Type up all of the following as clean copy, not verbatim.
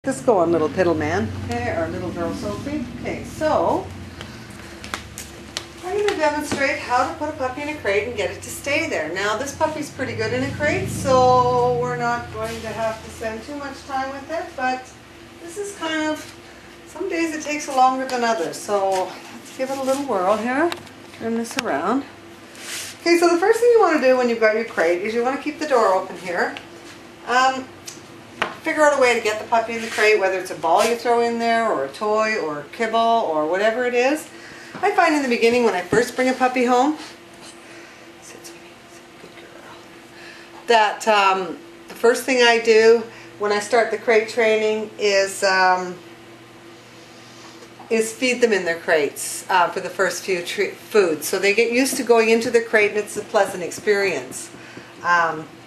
This go on, little piddle man, okay, or little girl Sophie. Okay, so I'm going to demonstrate how to put a puppy in a crate and get it to stay there. Now this puppy's pretty good in a crate, so we're not going to have to spend too much time with it, but this is kind of, some days it takes longer than others, so let's give it a little whirl here. Turn this around. Okay, so the first thing you want to do when you've got your crate is you want to keep the door open here. Figure out a way to get the puppy in the crate, whether it's a ball you throw in there or a toy or a kibble or whatever it is. I find in the beginning when I first bring a puppy home, that the first thing I do when I start the crate training is feed them in their crates for the first few foods. So they get used to going into the crate and it's a pleasant experience.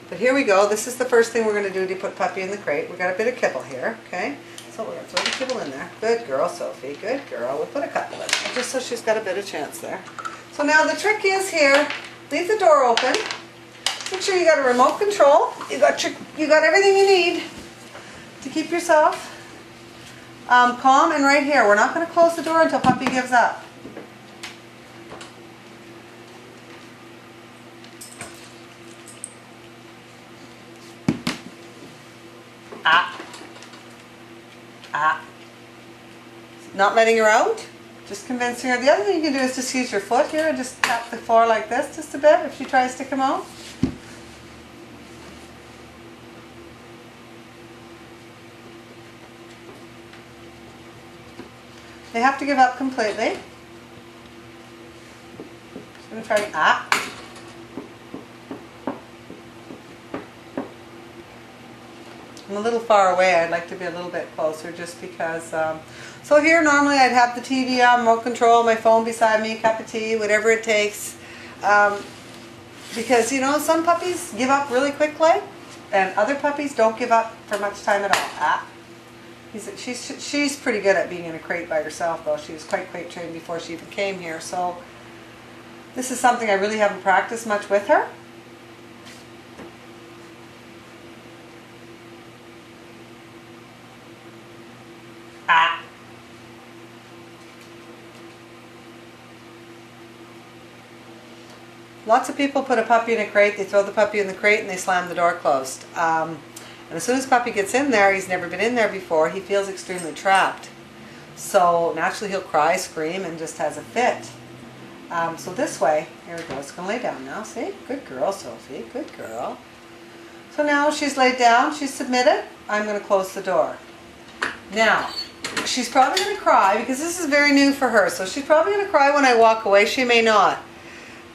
But here we go. This is the first thing we're going to do to put puppy in the crate. We've got a bit of kibble here, okay? So we're going to throw the kibble in there. Good girl, Sophie. Good girl. We'll put a couple in there, just so she's got a bit of chance there. So now the trick is here, leave the door open. Make sure you got a remote control. You got everything you need to keep yourself calm. And right here, we're not going to close the door until puppy gives up. Not letting her out, just convincing her. The other thing you can do is just use your foot here and just tap the floor like this just a bit if she tries to come out. They have to give up completely. Just going to try I'm a little far away. I'd like to be a little bit closer just because, so here normally I'd have the TV on, remote control, my phone beside me, a cup of tea, whatever it takes. Because, you know, some puppies give up really quickly and other puppies don't give up for much time at all. She's pretty good at being in a crate by herself though. She was quite crate trained before she even came here. So this is something I really haven't practiced much with her. Lots of people put a puppy in a crate, they throw the puppy in the crate and they slam the door closed. And as soon as puppy gets in there, he's never been in there before, he feels extremely trapped. So naturally he'll cry, scream, and just has a fit. So this way, here we go, it's going to lay down now, see? Good girl, Sophie, good girl. So now she's laid down, she's submitted, I'm going to close the door. Now, she's probably going to cry because this is very new for her, so she's probably going to cry when I walk away, she may not.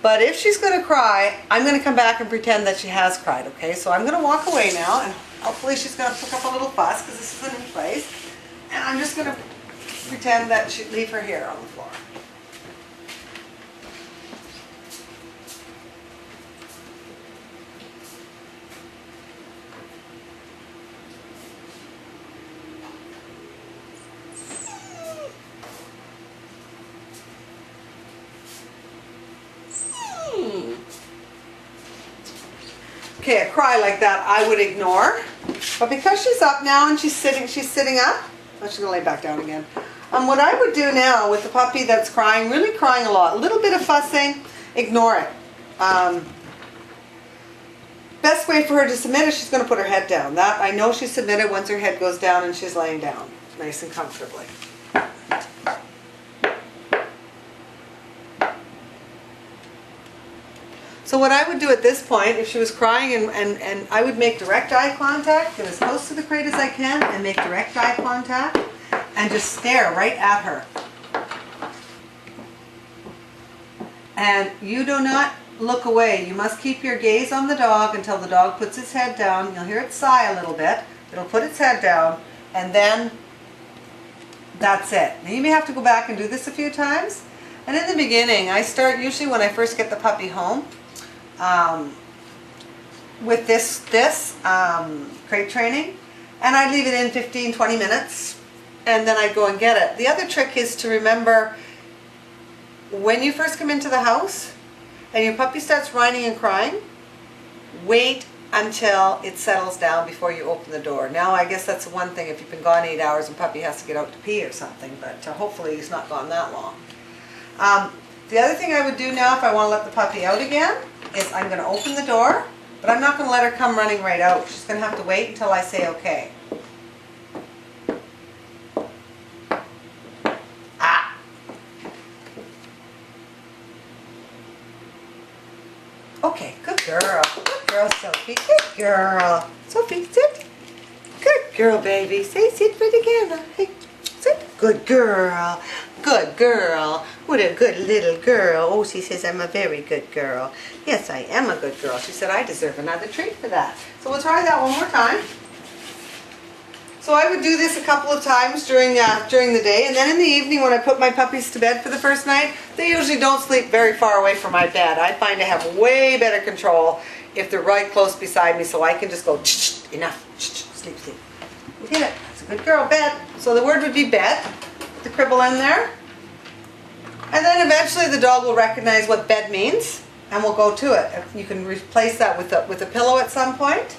But if she's going to cry, I'm going to come back and pretend that she has cried, okay? So I'm going to walk away now, and hopefully she's going to pick up a little fuss because this is a new place. And I'm just going to pretend that she'd leave her here on the floor. Okay, a cry like that I would ignore, but because she's up now and she's sitting up. Oh, she's gonna lay back down again. What I would do now with the puppy that's crying, really crying a lot, a little bit of fussing, ignore it. Best way for her to submit is she's gonna put her head down. That I know she's submitted once her head goes down and she's laying down, nice and comfortably. So what I would do at this point, if she was crying, and I would make direct eye contact, get as close to the crate as I can, and make direct eye contact, and just stare right at her. And you do not look away. You must keep your gaze on the dog until the dog puts its head down. You'll hear it sigh a little bit. It'll put its head down, and then that's it. Now you may have to go back and do this a few times. And in the beginning, I start usually when I first get the puppy home, with this crate training, and I'd leave it in 15-20 minutes and then I'd go and get it. The other trick is to remember when you first come into the house and your puppy starts whining and crying, wait until it settles down before you open the door. Now I guess that's one thing if you've been gone 8 hours and puppy has to get out to pee or something, but hopefully he's not gone that long. The other thing I would do now if I want to let the puppy out again is I'm going to open the door, but I'm not going to let her come running right out. She's going to have to wait until I say okay. Ah. Okay, good girl. Good girl, Sophie. Good girl. Sophie, sit. Good girl, baby. Say sit for the camera. Hey, sit. Good girl. Good girl. What a good little girl. Oh, she says I'm a very good girl. Yes, I am a good girl. She said I deserve another treat for that. So we'll try that one more time. So I would do this a couple of times during the day, and then in the evening when I put my puppies to bed for the first night, they usually don't sleep very far away from my bed. I find I have way better control if they're right close beside me, so I can just go, enough, sleep, sleep. You hit it. That's a good girl, bed. So the word would be bed. Put the cribble in there. And then eventually the dog will recognize what bed means and will go to it. You can replace that with a pillow at some point.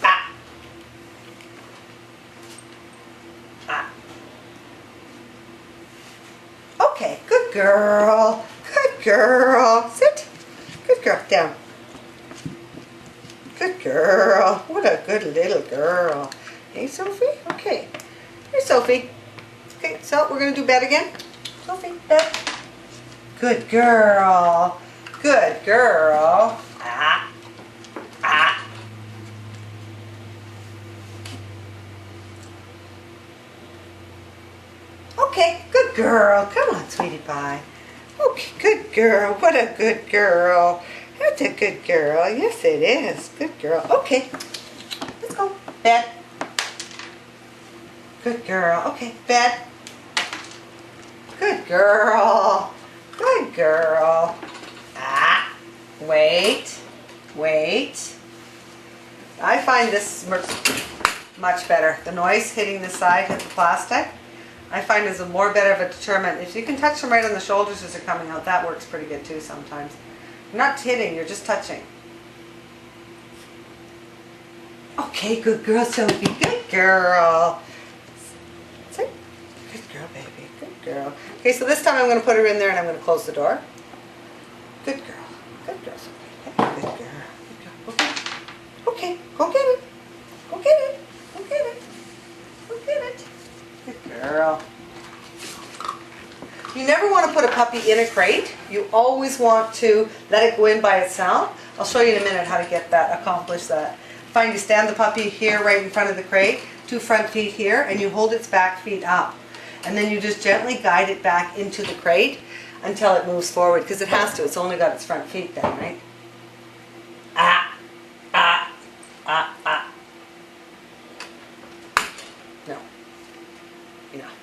Ah. Ah. Okay, good girl. Good girl. Sit. Good girl. Down. Good girl. What a good little girl. Hey, Sophie? Okay. Here's Sophie. Okay, so we're going to do bed again. Sophie, bed. Good girl. Good girl. Ah. Ah. Okay, good girl. Come on, sweetie pie. Okay, good girl. What a good girl. That's a good girl. Yes, it is. Good girl. Okay. Let's go. Bed. Good girl. Okay, bed. Good girl. Good girl. Ah. Wait. Wait. I find this works much better. The noise hitting the side, hit the plastic, I find is a more better of a deterrent. If you can touch them right on the shoulders as they're coming out, that works pretty good too sometimes. You're not hitting, you're just touching. Okay, good girl, Sophie. Good girl. Sit. Good girl, baby. Good girl. Okay, so this time I'm going to put her in there and I'm going to close the door. Good girl. Good girl, Sophie. Good girl. Good girl. Okay. Okay, go get it. Go get it. Go get it. Go get it. Good girl. You never want to put a puppy in a crate. You always want to let it go in by itself. I'll show you in a minute how to get that, accomplish that. Find you stand the puppy here right in front of the crate, 2 front feet here, and you hold its back feet up. And then you just gently guide it back into the crate until it moves forward, because it has to. It's only got its front feet then, right? Ah, ah, ah, ah. No. Enough.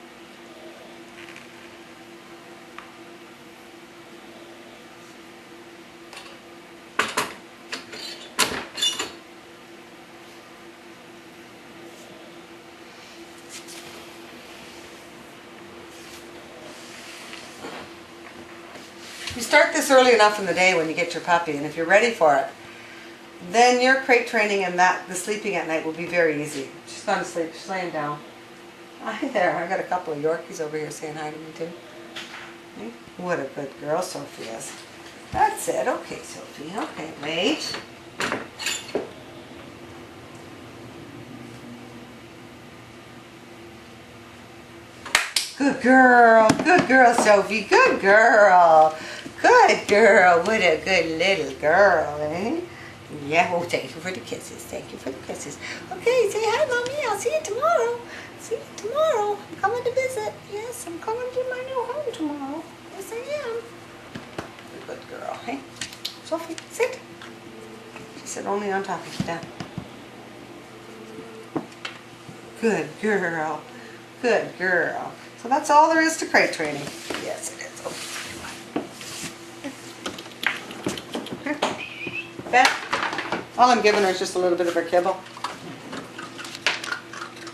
You start this early enough in the day when you get your puppy, and if you're ready for it, then your crate training and the sleeping at night will be very easy. She's gone to sleep. She's laying down. Hi there. I got a couple of Yorkies over here saying hi to me too. What a good girl Sophie is. That's it. Okay, Sophie. Okay, wait. Good girl. Good girl, Sophie. Good girl. Good girl. What a good little girl, eh? Yeah, well, thank you for the kisses. Thank you for the kisses. Okay, say hi, Mommy. I'll see you tomorrow. See you tomorrow. I'm coming to visit. Yes, I'm coming to my new home tomorrow. Yes, I am. Good girl, hey? Sophie, sit. She said only on top of you. Down. Good girl. Good girl. So that's all there is to crate training. Yes, it is. Okay. Beth, all I'm giving her is just a little bit of her kibble.